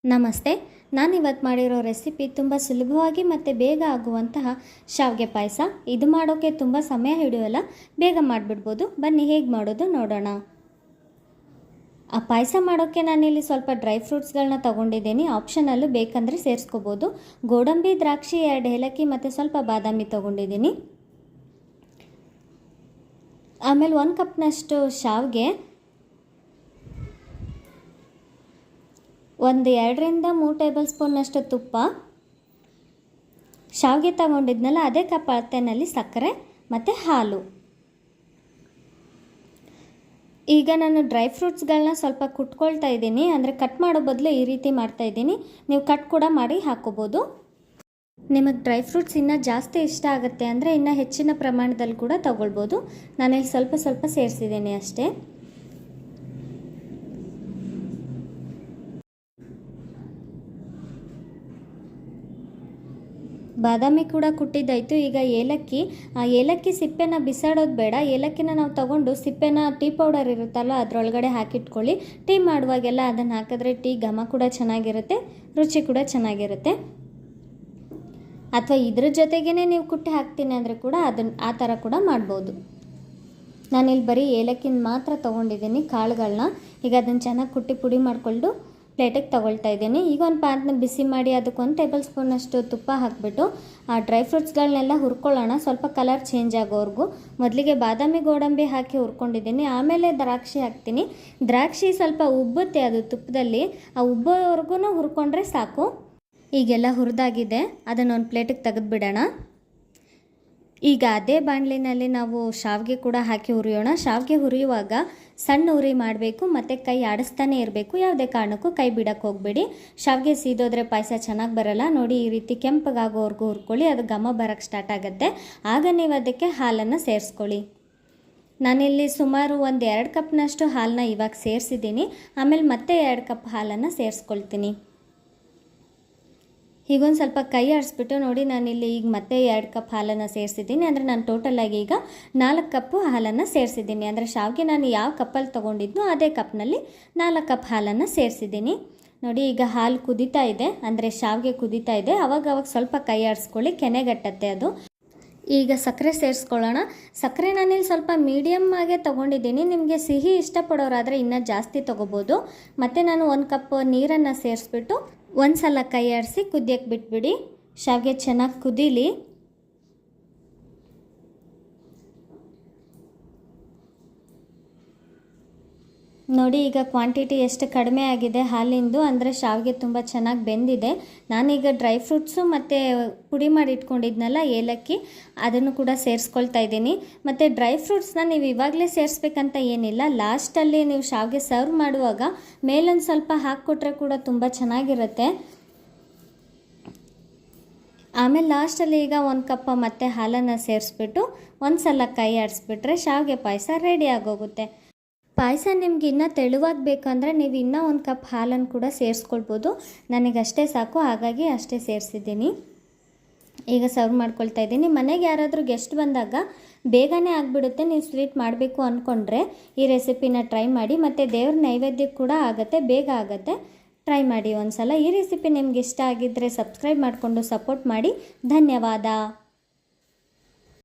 ನಮಸ್ತೆ. ನಾನಿವತ್ತು ಮಾಡಿರೋ ರೆಸಿಪಿ ತುಂಬ ಸುಲಭವಾಗಿ ಮತ್ತು ಬೇಗ ಆಗುವಂತಹ ಶಾವಿಗೆ ಪಾಯಸ. ಇದು ಮಾಡೋಕ್ಕೆ ತುಂಬ ಸಮಯ ಹಿಡಿಯೋಲ್ಲ, ಬೇಗ ಮಾಡಿಬಿಡ್ಬೋದು. ಬನ್ನಿ ಹೇಗೆ ಮಾಡೋದು ನೋಡೋಣ. ಆ ಪಾಯಸ ಮಾಡೋಕ್ಕೆ ನಾನಿಲ್ಲಿ ಸ್ವಲ್ಪ ಡ್ರೈ ಫ್ರೂಟ್ಸ್ಗಳನ್ನ ತೊಗೊಂಡಿದ್ದೀನಿ. ಆಪ್ಷನಲ್ಲು ಬೇಕಂದರೆ ಸೇರಿಸ್ಕೋಬೋದು. ಗೋಡಂಬಿ, ದ್ರಾಕ್ಷಿ, 2 ಏಲಕ್ಕಿ ಮತ್ತು ಸ್ವಲ್ಪ ಬಾದಾಮಿ ತೊಗೊಂಡಿದ್ದೀನಿ. ಆಮೇಲೆ 1 ಕಪ್ನಷ್ಟು ಶಾವಿಗೆ, 2-3 ಟೇಬಲ್ ಸ್ಪೂನ್ನಷ್ಟು ತುಪ್ಪ, ಶಾವಿಗೆ ತಗೊಂಡಿದ್ನಲ್ಲ ಅದೇ ಕಪ್ ಅಳತೆನಲ್ಲಿ ಸಕ್ಕರೆ ಮತ್ತು ಹಾಲು. ಈಗ ನಾನು ಡ್ರೈ ಫ್ರೂಟ್ಸ್ಗಳನ್ನ ಸ್ವಲ್ಪ ಕುಟ್ಕೊಳ್ತಾ ಇದ್ದೀನಿ. ಅಂದರೆ ಕಟ್ ಮಾಡೋ ಬದಲು ಈ ರೀತಿ ಮಾಡ್ತಾ ಇದ್ದೀನಿ. ನೀವು ಕಟ್ ಕೂಡ ಮಾಡಿ ಹಾಕೋಬೋದು. ನಿಮಗೆ ಡ್ರೈ ಫ್ರೂಟ್ಸ್ ಇನ್ನೂ ಜಾಸ್ತಿ ಇಷ್ಟ ಆಗುತ್ತೆ ಅಂದರೆ ಇನ್ನೂ ಹೆಚ್ಚಿನ ಪ್ರಮಾಣದಲ್ಲಿ ಕೂಡ ತಗೊಳ್ಬೋದು. ನಾನಿಲ್ಲಿ ಸ್ವಲ್ಪ ಸ್ವಲ್ಪ ಸೇರಿಸಿದ್ದೀನಿ ಅಷ್ಟೇ. ಬಾದಾಮಿ ಕೂಡ ಕುಟ್ಟಿದ್ದಾಯಿತು. ಈಗ ಏಲಕ್ಕಿ ಸಿಪ್ಪೆನ ಬಿಸಾಡೋದು ಬೇಡ. ಏಲಕ್ಕಿನ ನಾವು ತಗೊಂಡು ಸಿಪ್ಪೆನ ಟೀ ಪೌಡರ್ ಇರುತ್ತಲ್ಲ ಅದರೊಳಗಡೆ ಹಾಕಿಟ್ಕೊಳ್ಳಿ. ಟೀ ಮಾಡುವಾಗೆಲ್ಲ ಅದನ್ನು ಹಾಕಿದ್ರೆ ಟೀ ಘಮ ಕೂಡ ಚೆನ್ನಾಗಿರುತ್ತೆ, ರುಚಿ ಕೂಡ ಚೆನ್ನಾಗಿರುತ್ತೆ. ಅಥವಾ ಇದ್ರ ಜೊತೆಗೇ ನೀವು ಕುಟ್ಟಿ ಹಾಕ್ತೀನಿ ಅಂದರೆ ಕೂಡ ಆ ಥರ ಕೂಡ ಮಾಡ್ಬೋದು. ನಾನಿಲ್ಲಿ ಬರೀ ಏಲಕ್ಕಿನ ಮಾತ್ರ ತೊಗೊಂಡಿದ್ದೀನಿ, ಕಾಳುಗಳನ್ನ. ಈಗ ಅದನ್ನು ಚೆನ್ನಾಗಿ ಕುಟ್ಟಿ ಪುಡಿ ಮಾಡಿಕೊಂಡು ಪ್ಲೇಟಿಗೆ ತೊಗೊಳ್ತಾ ಇದ್ದೀನಿ. ಈಗ ಒಂದು ಪ್ಯಾನ್ನ ಬಿಸಿ ಮಾಡಿ ಅದಕ್ಕೆ 1 ಟೇಬಲ್ ಸ್ಪೂನಷ್ಟು ತುಪ್ಪ ಹಾಕಿಬಿಟ್ಟು ಆ ಡ್ರೈ ಫ್ರೂಟ್ಸ್ಗಳನ್ನೆಲ್ಲ ಹುರ್ಕೊಳ್ಳೋಣ, ಸ್ವಲ್ಪ ಕಲರ್ ಚೇಂಜ್ ಆಗೋವರೆಗೂ. ಮೊದಲಿಗೆ ಬಾದಾಮಿ, ಗೋಡಂಬಿ ಹಾಕಿ ಹುರ್ಕೊಂಡಿದ್ದೀನಿ. ಆಮೇಲೆ ದ್ರಾಕ್ಷಿ ಹಾಕ್ತೀನಿ. ದ್ರಾಕ್ಷಿ ಸ್ವಲ್ಪ ಉಬ್ಬುತ್ತೆ ಅದು ತುಪ್ಪದಲ್ಲಿ, ಆ ಉಬ್ಬೋವರೆಗೂ ಹುರ್ಕೊಂಡ್ರೆ ಸಾಕು. ಈಗೆಲ್ಲ ಹುರಿದಾಗಿದೆ, ಅದನ್ನು ಒಂದು ಪ್ಲೇಟಿಗೆ ತೆಗೆದುಬಿಡೋಣ. ಈಗ ಅದೇ ಬಾಣಲಿನಲ್ಲಿ ನಾವು ಶಾವಿಗೆ ಕೂಡ ಹಾಕಿ ಹುರಿಯೋಣ. ಶಾವಿಗೆ ಹುರಿಯುವಾಗ ಸಣ್ಣ ಉರಿ ಮಾಡಬೇಕು ಮತ್ತು ಕೈ ಆಡಿಸ್ತಾನೆ ಇರಬೇಕು. ಯಾವುದೇ ಕಾರಣಕ್ಕೂ ಕೈ ಬಿಡಕ್ಕೆ ಹೋಗಬೇಡಿ. ಶಾವಿಗೆ ಸೀದೋದ್ರೆ ಪಾಯಸ ಚೆನ್ನಾಗಿ ಬರಲ್ಲ. ನೋಡಿ, ಈ ರೀತಿ ಕೆಂಪಗಾಗೋವರೆಗೂ ಹುರ್ಕೊಳ್ಳಿ, ಅದು ಘಮ ಬರೋಕ್ಕೆ ಸ್ಟಾರ್ಟ್ ಆಗುತ್ತೆ. ಆಗ ನೀವು ಅದಕ್ಕೆ ಹಾಲನ್ನು ಸೇರಿಸ್ಕೊಳ್ಳಿ. ನಾನಿಲ್ಲಿ ಸುಮಾರು 1-2 ಕಪ್ನಷ್ಟು ಹಾಲನ್ನ ಇವಾಗ ಸೇರಿಸಿದ್ದೀನಿ. ಆಮೇಲೆ ಮತ್ತೆ 2 ಕಪ್ ಹಾಲನ್ನು ಸೇರಿಸ್ಕೊಳ್ತೀನಿ. ಹೀಗೊಂದು ಸ್ವಲ್ಪ ಕೈ ಆಡಿಸ್ಬಿಟ್ಟು ನೋಡಿ, ನಾನಿಲ್ಲಿ ಈಗ ಮತ್ತೆ 2 ಕಪ್ ಹಾಲನ್ನು ಸೇರಿಸಿದ್ದೀನಿ. ಅಂದರೆ ನಾನು ಟೋಟಲಾಗಿ ಈಗ 4 ಕಪ್ಪು ಹಾಲನ್ನು ಸೇರಿಸಿದ್ದೀನಿ. ಅಂದರೆ ಶಾವಿಗೆ ನಾನು ಯಾವ ಕಪ್ಪಲ್ಲಿ ತೊಗೊಂಡಿದ್ನೋ ಅದೇ ಕಪ್ನಲ್ಲಿ 4 ಕಪ್ ಹಾಲನ್ನು ಸೇರಿಸಿದ್ದೀನಿ. ನೋಡಿ, ಈಗ ಹಾಲು ಕುದೀತಾ ಇದೆ, ಅಂದರೆ ಶಾವಿಗೆ ಕುದೀತಾ ಇದೆ. ಅವಾಗ ಸ್ವಲ್ಪ ಕೈ ಆಡಿಸ್ಕೊಳ್ಳಿ, ಕೆನೆಗಟ್ಟತ್ತೆ ಅದು. ಈಗ ಸಕ್ಕರೆ ಸೇರಿಸ್ಕೊಳ್ಳೋಣ. ಸಕ್ಕರೆ ನಾನಿಲ್ಲಿ ಸ್ವಲ್ಪ ಮೀಡಿಯಮ್ ಆಗೇ ತೊಗೊಂಡಿದ್ದೀನಿ. ನಿಮಗೆ ಸಿಹಿ ಇಷ್ಟಪಡೋರಾದರೆ ಇನ್ನೂ ಜಾಸ್ತಿ ತೊಗೋಬೋದು. ಮತ್ತು ನಾನು 1 ಕಪ್ ನೀರನ್ನು ಸೇರಿಸ್ಬಿಟ್ಟು ಒಂದು ಸಲ ಕೈ ಆಡಿಸಿ ಕುದಿಯಕ್ಕೆ ಬಿಟ್ಬಿಡಿ. ಶಾವಿಗೆ ಚೆನ್ನಾಗಿ ಕುದೀಲಿ. ನೋಡಿ, ಈಗ ಕ್ವಾಂಟಿಟಿ ಎಷ್ಟು ಕಡಿಮೆ ಆಗಿದೆ ಹಾಲಿಂದು, ಅಂದರೆ ಶಾವಿಗೆ ತುಂಬ ಚೆನ್ನಾಗಿ ಬೆಂದಿದೆ. ನಾನೀಗ ಡ್ರೈ ಫ್ರೂಟ್ಸು ಮತ್ತು ಪುಡಿ ಮಾಡಿ ಇಟ್ಕೊಂಡಿದ್ನಲ್ಲ ಏಲಕ್ಕಿ, ಅದನ್ನು ಕೂಡ ಸೇರಿಸ್ಕೊಳ್ತಾ ಇದ್ದೀನಿ. ಮತ್ತು ಡ್ರೈ ಫ್ರೂಟ್ಸ್ನ ನೀವು ಇವಾಗಲೇ ಸೇರಿಸ್ಬೇಕಂತ ಏನಿಲ್ಲ. ಲಾಸ್ಟಲ್ಲಿ ನೀವು ಶಾವಿಗೆ ಸರ್ವ್ ಮಾಡುವಾಗ ಮೇಲೊಂದು ಸ್ವಲ್ಪ ಹಾಕ್ಕೊಟ್ರೆ ಕೂಡ ತುಂಬ ಚೆನ್ನಾಗಿರುತ್ತೆ. ಆಮೇಲೆ ಲಾಸ್ಟಲ್ಲಿ ಈಗ 1 ಕಪ್ ಮತ್ತೆ ಹಾಲನ್ನು ಸೇರಿಸ್ಬಿಟ್ಟು ಒಂದು ಸಲ ಕೈ ಆಡಿಸ್ಬಿಟ್ರೆ ಶಾವಿಗೆ ಪಾಯಸ ರೆಡಿ ಆಗೋಗುತ್ತೆ. ಪಾಯಸ ನಿಮ್ಗೆ ಇನ್ನೂ ತೆಳುವಾಗಿ ಬೇಕಂದರೆ ನೀವು ಇನ್ನೂ 1 ಕಪ್ ಹಾಲನ್ನು ಕೂಡ ಸೇರಿಸ್ಕೊಳ್ಬೋದು. ನನಗಷ್ಟೇ ಸಾಕು, ಹಾಗಾಗಿ ಅಷ್ಟೇ ಸೇರಿಸಿದ್ದೀನಿ. ಈಗ ಸರ್ವ್ ಮಾಡ್ಕೊಳ್ತಾ ಇದ್ದೀನಿ. ಮನೆಗೆ ಯಾರಾದರೂ ಗೆಸ್ಟ್ ಬಂದಾಗ ಬೇಗನೆ ಆಗಿಬಿಡುತ್ತೆ. ನೀವು ಸ್ವೀಟ್ ಮಾಡಬೇಕು ಅಂದ್ಕೊಂಡ್ರೆ ಈ ರೆಸಿಪಿನ ಟ್ರೈ ಮಾಡಿ. ಮತ್ತು ದೇವ್ರ ನೈವೇದ್ಯಕ್ಕೆ ಕೂಡ ಆಗುತ್ತೆ, ಬೇಗ ಆಗುತ್ತೆ. ಟ್ರೈ ಮಾಡಿ ಒಂದು ಸಲ. ಈ ರೆಸಿಪಿ ನಿಮ್ಗೆ ಇಷ್ಟ ಆಗಿದ್ದರೆ ಸಬ್ಸ್ಕ್ರೈಬ್ ಮಾಡಿಕೊಂಡು ಸಪೋರ್ಟ್ ಮಾಡಿ. ಧನ್ಯವಾದ.